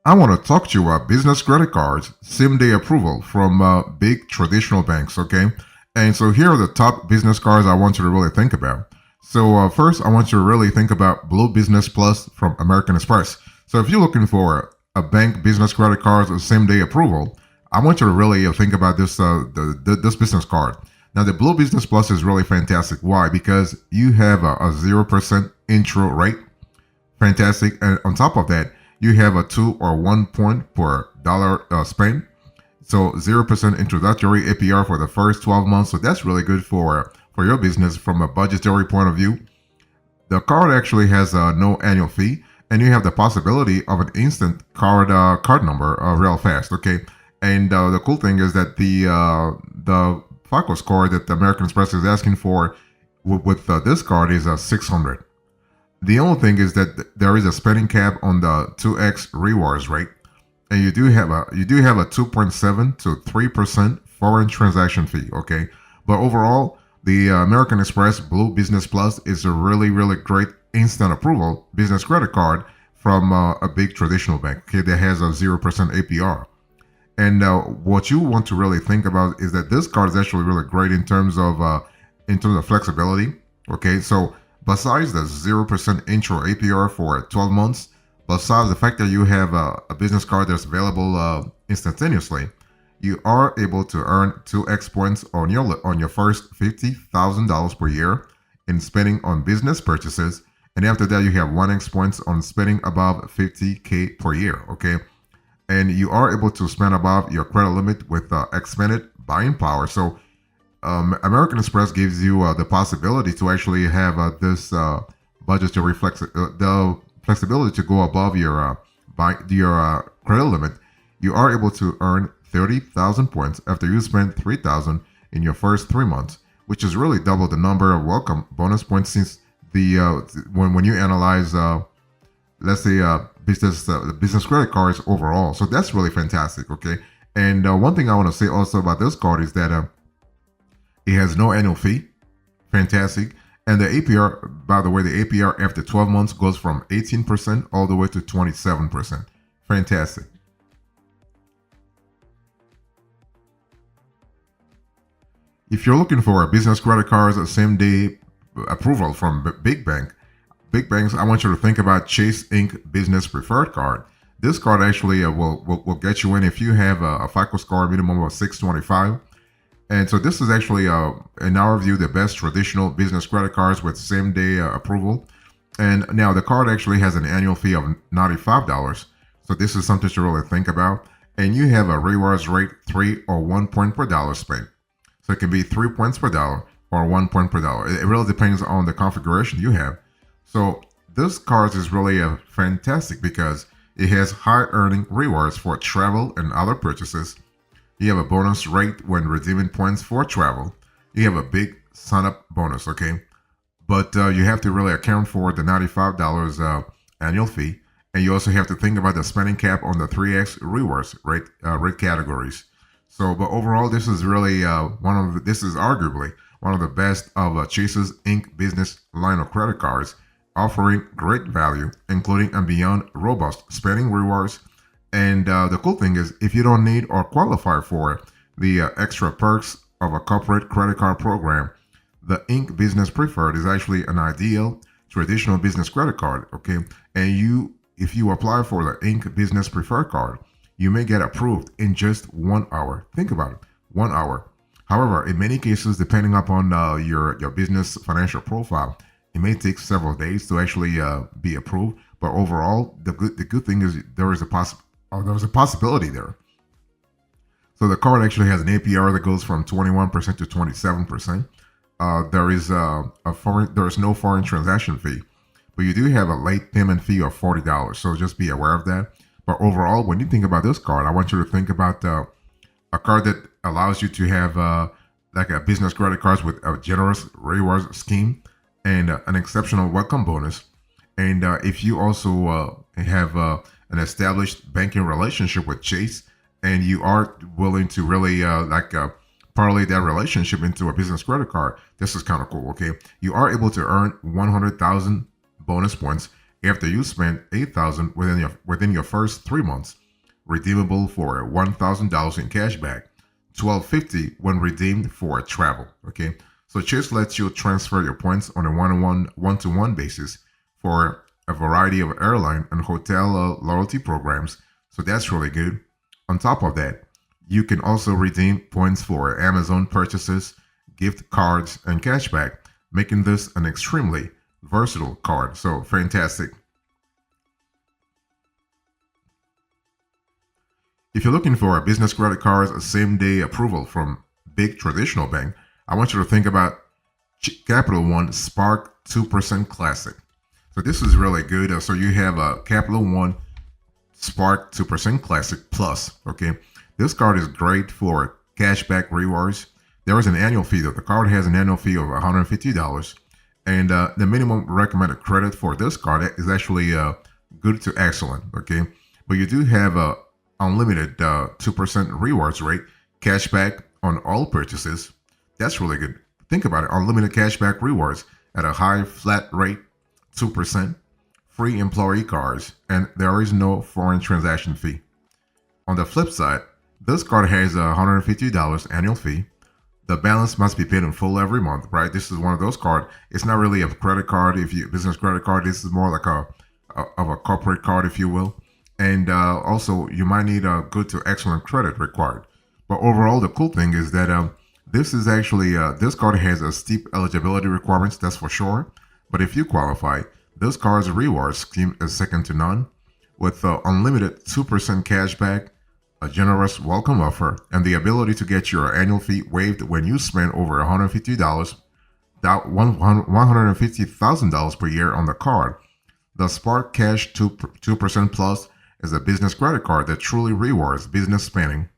I want to talk to you about business credit cards, same day approval from big traditional banks, okay? And so here are the top business cards I want you to really think about. So first, I want you to really think about Blue Business Plus from American Express. So if you're looking for a bank business credit cards with same day approval, I want you to really think about this business card. Now, the Blue Business Plus is really fantastic. Why? Because you have a 0% intro rate. Fantastic. And on top of that, you have a 2 or 1 point per dollar spent. So 0% introductory APR for the first 12 months. So that's really good for your business from a budgetary point of view. The card actually has no annual fee, and you have the possibility of an instant card number real fast. Okay, and the cool thing is that the FICO score that the American Express is asking for with this card is a 600. The only thing is that there is a spending cap on the 2x rewards rate, and you do have a 2.7 to 3% foreign transaction fee. Okay, but overall, the American Express Blue Business Plus is a really great instant approval business credit card from a big traditional bank. Okay, that has a 0% APR. And what you want to really think about is that this card is actually really great in terms of flexibility. Okay, so besides the 0% intro APR for 12 months, besides the fact that you have a business card that's available instantaneously, you are able to earn 2x points on your first $50,000 per year in spending on business purchases, and after that you have 1x points on spending above 50K per year. Okay, and you are able to spend above your credit limit with expanded buying power. So American Express gives you the possibility to actually have this budgetary the flexibility to go above your credit limit. You are able to earn 30,000 points after you spend 3,000 in your first 3 months, which is really double the number of welcome bonus points since the when you analyze let's say the business credit cards overall. So that's really fantastic. Okay, and one thing I want to say also about this card is that it has no annual fee. Fantastic. And the APR, by the way, the APR after 12 months goes from 18% all the way to 27%. Fantastic. If you're looking for a business credit cards same day approval from big banks, I want you to think about Chase Inc. Business Preferred Card. This card actually will get you in if you have a FICO score minimum of 625. And so this is actually, in our view, the best traditional business credit cards with same day approval. And now the card actually has an annual fee of $95. So this is something to really think about. And you have a rewards rate 3 or 1 point per dollar spent. So it can be 3 points per dollar or 1 point per dollar. It really depends on the configuration you have. So this card is really fantastic because it has high earning rewards for travel and other purchases. You have a bonus rate when redeeming points for travel. You have a big sign-up bonus, okay? But you have to really account for the $95 annual fee. And you also have to think about the spending cap on the 3x rewards rate categories. So, but overall, this is really this is arguably one of the best of Chase's Inc. business line of credit cards, offering great value, including and beyond robust spending rewards. And the cool thing is, if you don't need or qualify for the extra perks of a corporate credit card program, the Inc. Business Preferred is actually an ideal traditional business credit card. Okay, and if you apply for the Inc. Business Preferred card, you may get approved in just 1 hour. Think about it, 1 hour. However, in many cases, depending upon your business financial profile, it may take several days to actually be approved. But overall, the good thing is there is a possibility there. So the card actually has an APR that goes from 21% to 27%. There is no foreign transaction fee, but you do have a late payment fee of $40. So just be aware of that. But overall, when you think about this card, I want you to think about a card that allows you to have like a business credit cards with a generous rewards scheme and an exceptional welcome bonus. And if you also have an established banking relationship with Chase, and you are willing to really parlay that relationship into a business credit card, this is kind of cool. Okay, you are able to earn 100,000 bonus points after you spend $8,000 within your first 3 months, redeemable for $1,000 in cash back, $1,250 when redeemed for travel. Okay, so Chase lets you transfer your points on a one-to-one basis for a variety of airline and hotel loyalty programs. So that's really good. On top of that, you can also redeem points for Amazon purchases, gift cards, and cashback, making this an extremely versatile card. So fantastic. If you're looking for a business credit card's same-day approval from big traditional bank, I want you to think about Capital One Spark 2% Classic. So this is really good. So you have a Capital One Spark 2% Classic Plus. Okay, this card is great for cashback rewards. There is an annual fee, though. The card has an annual fee of $150, and the minimum recommended credit for this card is actually good to excellent. Okay, but you do have a unlimited 2% rewards rate, cashback on all purchases. That's really good. Think about it. Unlimited cashback rewards at a high flat rate, 2%, free employee cards, and there is no foreign transaction fee. On the flip side, this card has a $150 annual fee. The balance must be paid in full every month, right? This is one of those cards. It's not really a credit card. If you business credit card, this is more like a corporate card, if you will. And also, you might need a good to excellent credit required. But overall, the cool thing is that this is actually this card has a steep eligibility requirements, that's for sure. But if you qualify, this card's reward scheme is second to none, with unlimited 2% cashback, a generous welcome offer, and the ability to get your annual fee waived when you spend over $150, $150,000 per year on the card. The Spark Cash 2% Plus is a business credit card that truly rewards business spending.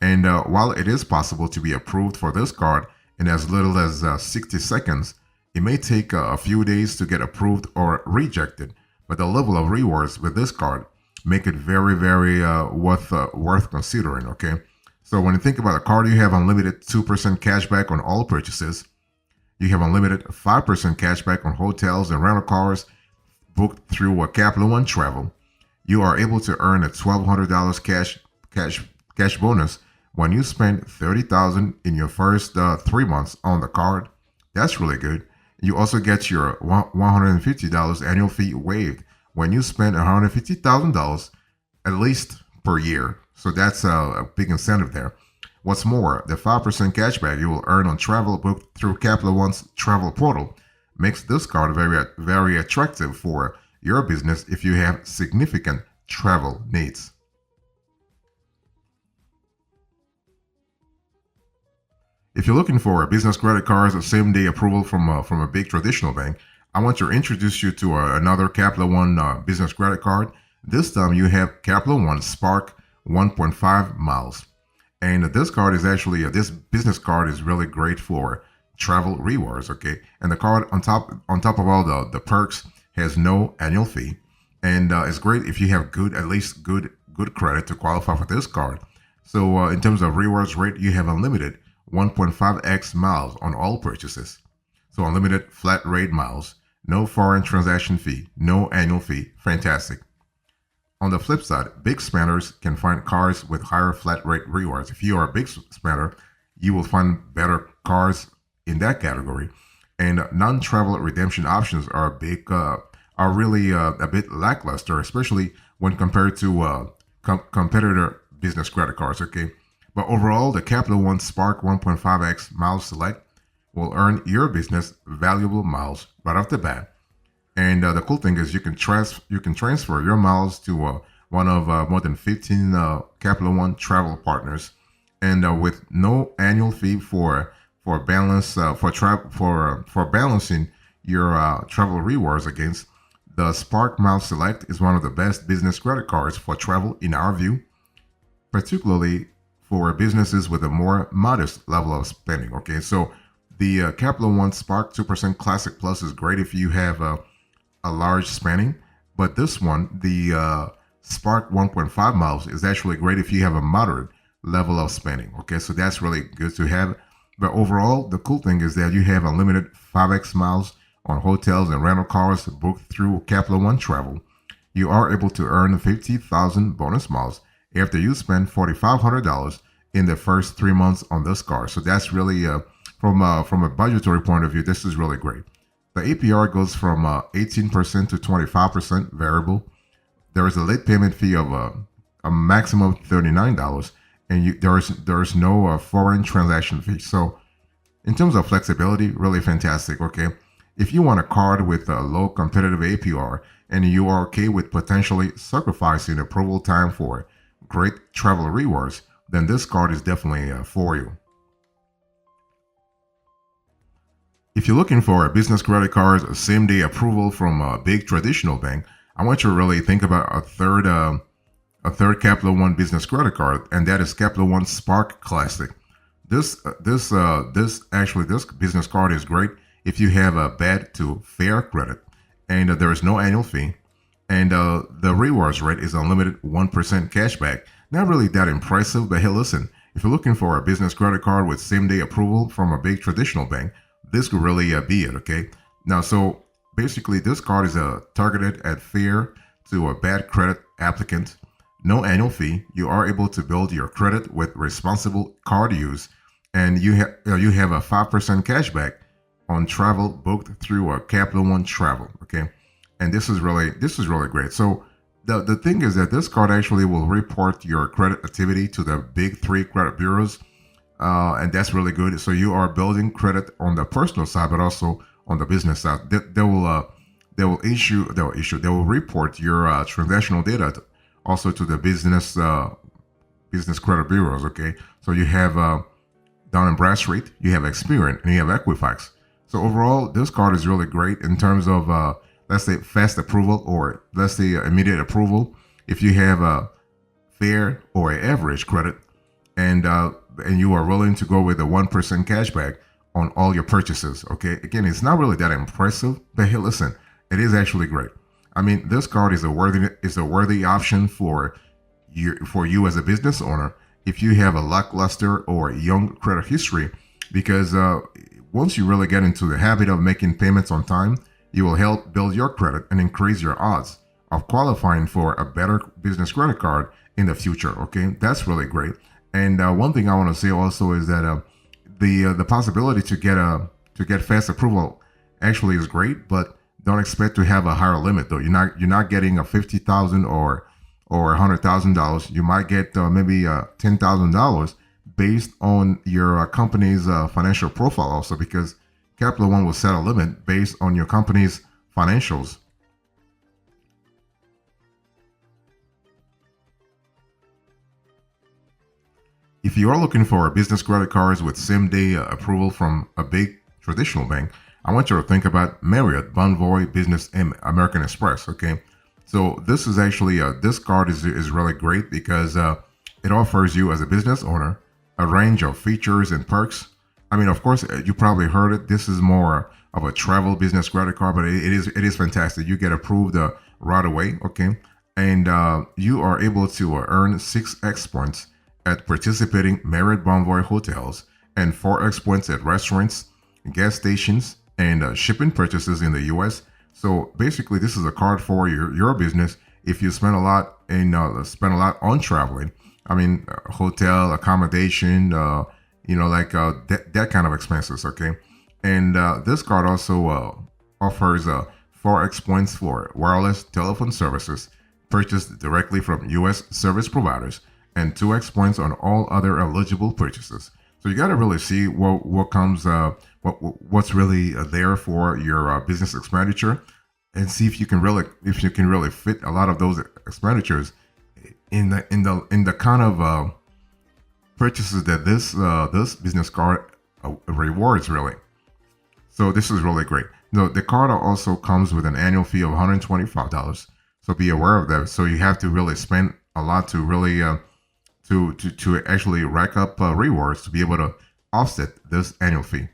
And while it is possible to be approved for this card in as little as 60 seconds, it may take a few days to get approved or rejected. But the level of rewards with this card make it very, very worth considering. Okay, so when you think about a card, you have unlimited 2% cashback on all purchases. You have unlimited 5% cashback on hotels and rental cars booked through a Capital One Travel. You are able to earn a $1,200 cash bonus when you spend $30,000 in your first 3 months on the card. That's really good. You also get your $150 annual fee waived when you spend $150,000 at least per year. So that's a big incentive there. What's more, the 5% cashback you will earn on travel booked through Capital One's travel portal makes this card very, very attractive for your business if you have significant travel needs. If you're looking for a business credit card's same-day approval from a big traditional bank, I want to introduce you to another Capital One business credit card. This time you have Capital One Spark 1.5 miles. And this card is actually, this business card is really great for travel rewards, okay? And the card on top of all the perks has no annual fee. And it's great if you have at least good credit to qualify for this card. So in terms of rewards rate, you have unlimited 1.5x miles on all purchases. So unlimited flat rate miles, no foreign transaction fee, no annual fee. Fantastic. On the flip side, big spenders can find cards with higher flat rate rewards. If you are a big spender, you will find better cards in that category. And non-travel redemption options are really a bit lackluster, especially when compared to competitor business credit cards. Okay. But overall, the Capital One Spark 1.5x Miles Select will earn your business valuable miles right off the bat. And the cool thing is you can transfer your miles to one of more than 15 Capital One travel partners, and with no annual fee for balancing your travel rewards against. The Spark Miles Select is one of the best business credit cards for travel in our view, particularly for businesses with a more modest level of spending. Okay, so the Capital One Spark 2% Classic Plus is great if you have a large spending, but this one, the Spark 1.5 miles, is actually great if you have a moderate level of spending. Okay, so that's really good to have. But overall, the cool thing is that you have unlimited 5x miles on hotels and rental cars booked through Capital One Travel. You are able to earn 50,000 bonus miles after you spend $4,500 in the first 3 months on this card. So that's really from a budgetary point of view, this is really great. The APR goes from 18% to 25% variable. There is a late payment fee of a maximum of $39, and there's no foreign transaction fee. So in terms of flexibility, really fantastic. Okay, if you want a card with a low competitive APR and you are okay with potentially sacrificing approval time for great travel rewards, then this card is definitely for you. If you're looking for a business credit card, same-day approval from a big traditional bank, I want you to really think about a third Capital One business credit card, and that is Capital One Spark Classic. This business card is great if you have a bad to fair credit, and there is no annual fee, and the rewards rate is unlimited 1% cashback. Not really that impressive, but hey, listen, if you're looking for a business credit card with same-day approval from a big traditional bank, this could really be it. Okay, now so basically this card is targeted at fair to a bad credit applicant. No annual fee. You are able to build your credit with responsible card use, and you have a 5% cashback on travel booked through a Capital One Travel. Okay, and this is really great. So the thing is that this card actually will report your credit activity to the big three credit bureaus, and that's really good. So you are building credit on the personal side, but also on the business side. They will report your transactional data also to the business credit bureaus. Okay, so you have Dun and Bradstreet, you have Experian, and you have Equifax. So overall, this card is really great in terms of let's say fast approval, or let's say immediate approval. If you have a fair or an average credit, and you are willing to go with a 1% cashback on all your purchases. Okay, again, it's not really that impressive, but hey, listen, it is actually great. I mean, this card is a worthy option for you as a business owner if you have a lackluster or young credit history, because once you really get into the habit of making payments on time, you will help build your credit and increase your odds of qualifying for a better business credit card in the future. Okay, that's really great. And one thing I want to say also is that the possibility to get fast approval actually is great, but don't expect to have a higher limit though. You're not getting a $50,000 or $100,000. You might get maybe $10,000 based on your company's financial profile also, because Capital One will set a limit based on your company's financials. If you are looking for business credit cards with same-day approval from a big traditional bank, I want you to think about Marriott, Bonvoy, Business, and American Express. Okay, so this is actually this card is really great because it offers you as a business owner a range of features and perks. I mean, of course, you probably heard it. This is more of a travel business credit card, but it is fantastic. You get approved right away. Okay, and you are able to earn 6x points at participating Marriott Bonvoy hotels and 4x points at restaurants, gas stations, and shipping purchases in the U.S. So basically, this is a card for your business if you spend a lot on traveling. I mean, hotel, accommodation, that kind of expenses. Okay, and this card also offers 4x points for wireless telephone services purchased directly from U.S. service providers, and 2x points on all other eligible purchases. So you got to really see what's really there for your business expenditure, and see if you can really fit a lot of those expenditures in the kind of purchases that this business card rewards really. So this is really great. No, the card also comes with an annual fee of $125. So be aware of that. So you have to really spend a lot to really to actually rack up rewards to be able to offset this annual fee.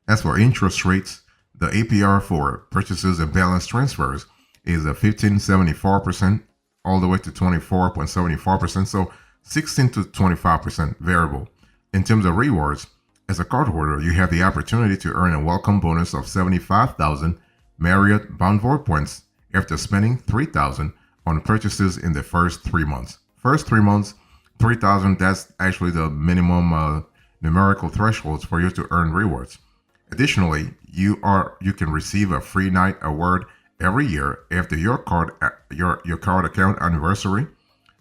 As for interest rates, the APR for purchases and balance transfers is a 15.74% all the way to 24.74%. So 16 to 25% variable. In terms of rewards, as a cardholder, you have the opportunity to earn a welcome bonus of 75,000 Marriott Bonvoy points after spending 3,000 on purchases in the first 3 months. First 3 months, 3,000, that's actually the minimum numerical thresholds for you to earn rewards. Additionally, you can receive a free night award every year after your card account anniversary.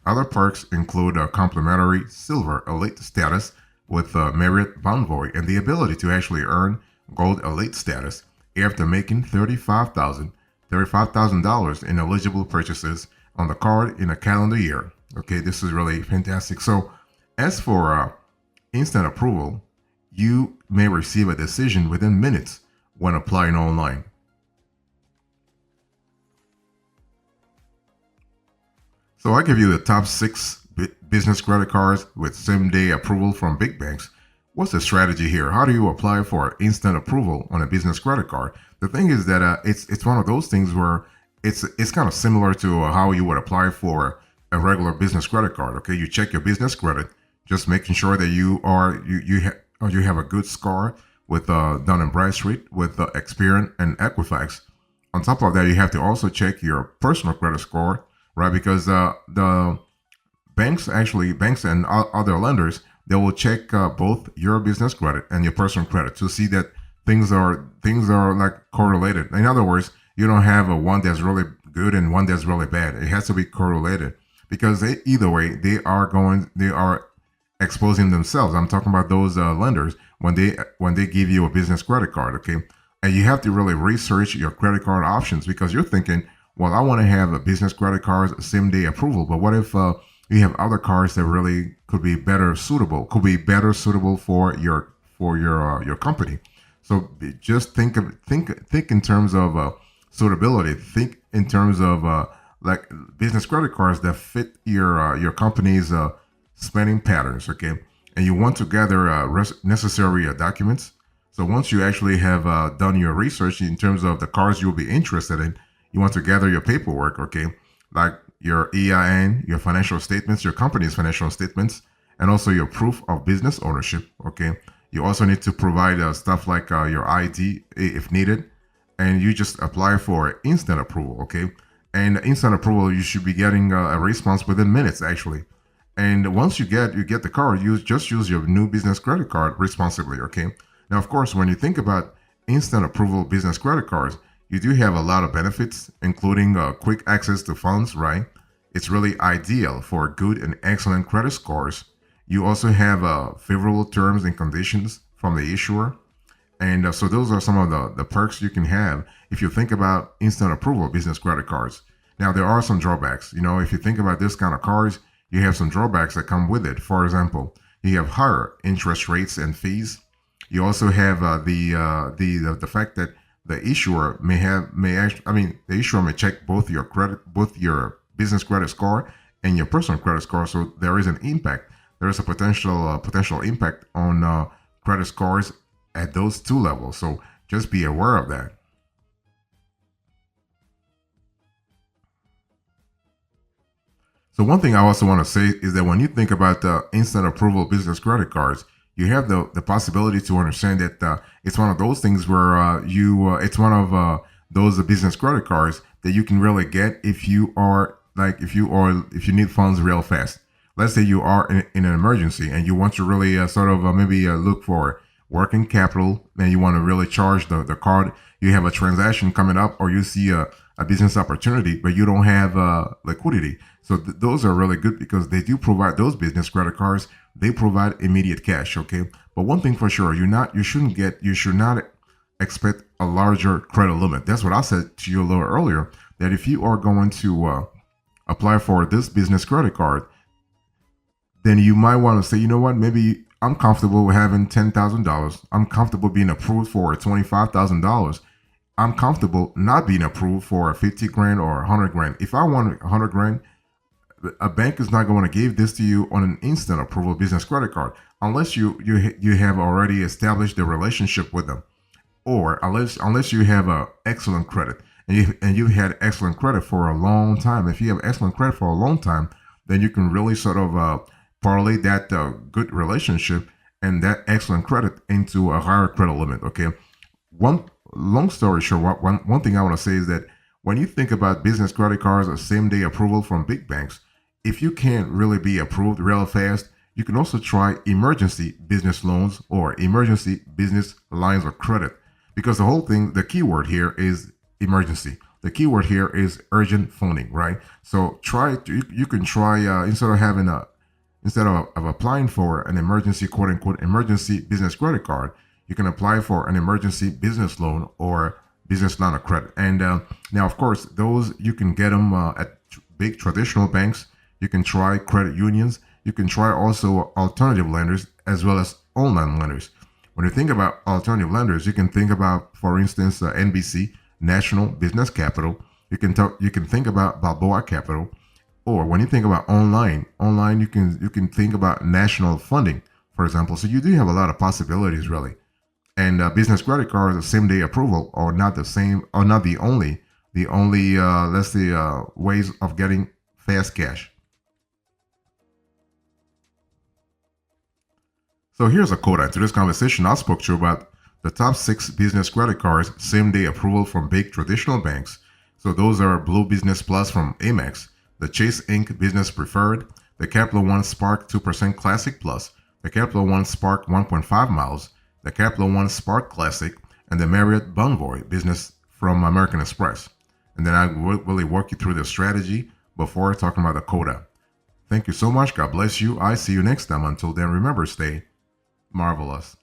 Other perks include a complimentary Silver Elite status with Marriott Bonvoy and the ability to actually earn Gold Elite status after making $35,000 in eligible purchases on the card in a calendar year. Okay, this is really fantastic. So, as for instant approval, you may receive a decision within minutes when applying online. So I give you the top 6 business credit cards with same-day approval from big banks. What's the strategy here? How do you apply for instant approval on a business credit card? The thing is that it's one of those things where it's kind of similar to how you would apply for a regular business credit card. Okay, you check your business credit, just making sure that you have a good score with Dun & Bradstreet, with Experian and Equifax. On top of that, you have to also check your personal credit score, right? Because the banks and other lenders, they will check both your business credit and your personal credit to see that things are like correlated. In other words, you don't have a one that's really good and one that's really bad. It has to be correlated because either way they are exposing themselves. I'm talking about those lenders when they give you a business credit card, okay? And you have to really research your credit card options because you're thinking, well, I want to have a business credit card same day approval, but what if you have other cards that really could be better suitable for your company? So just think in terms of suitability. Think in terms of like business credit cards that fit your company's spending patterns, okay? And you want to gather necessary documents. So once you actually have done your research in terms of the cards you'll be interested in, you want to gather your paperwork, okay? Like your EIN, your financial statements, your company's financial statements, and also your proof of business ownership, okay? You also need to provide stuff like your ID if needed, and you just apply for instant approval, okay? And instant approval, you should be getting a response within minutes, actually. And once you get the card, you just use your new business credit card responsibly, okay? Now, of course, when you think about instant approval business credit cards, you do have a lot of benefits, including quick access to funds, right? It's really ideal for good and excellent credit scores. You also have favorable terms and conditions from the issuer. And so those are some of the perks you can have if you think about instant approval business credit cards. Now, there are some drawbacks. You know, if you think about this kind of cards, you have some drawbacks that come with it. For example, you have higher interest rates and fees. You also have the fact that the issuer the issuer may check both your business credit score and your personal credit score. So there is an impact. There is a potential impact on credit scores at those two levels. So just be aware of that. So one thing I also want to say is that when you think about the instant approval business credit cards, you have the possibility to understand that it's one of those things where it's one of those business credit cards that you can really get if you need funds real fast. Let's say you are in an emergency and you want to really look for working capital and you want to really charge the card. You have a transaction coming up or you see a business opportunity, but you don't have liquidity. So those are really good because they do provide those business credit cards. They provide immediate cash, okay? But one thing for sure, you should not expect a larger credit limit. That's what I said to you a little earlier, that if you are going to apply for this business credit card, then you might want to say, you know what, maybe I'm comfortable with having $10,000. I'm comfortable being approved for $25,000. I'm comfortable not being approved for 50 grand or 100 grand. If I want 100 grand, a bank is not going to give this to you on an instant approval business credit card unless you have already established the relationship with them, or unless you have a excellent credit and you've had excellent credit for a long time. If you have excellent credit for a long time, then you can really sort of parlay that good relationship and that excellent credit into a higher credit limit. Okay. One long story short, one thing I want to say is that when you think about business credit cards or same day approval from big banks, if you can't really be approved real fast, you can also try emergency business loans or emergency business lines of credit. Because the whole thing, the keyword here is emergency. The keyword here is urgent funding, right? So you can try instead of applying for an emergency quote unquote emergency business credit card, you can apply for an emergency business loan or business line of credit. And now, of course, those you can get them at big traditional banks. You can try credit unions. You can try also alternative lenders as well as online lenders. When you think about alternative lenders, you can think about, for instance, NBC, National Business Capital. You can think about Balboa Capital, or when you think about online you can think about National Funding, for example. So you do have a lot of possibilities, really. And business credit cards, same day approval, are not the same, or not the only let's say ways of getting fast cash. So here's a quote. To this conversation, I spoke to you about the top 6 business credit cards, same day approval from big traditional banks. So those are Blue Business Plus from Amex, the Chase Inc. Business Preferred, the Capital One Spark 2% Classic Plus, the Capital One Spark 1.5 miles, the Capital One Spark Classic, and the Marriott Bonvoy Business from American Express. And then I will really walk you through the strategy before talking about the quota. Thank you so much. God bless you. I see you next time. Until then, remember, stay marvelous.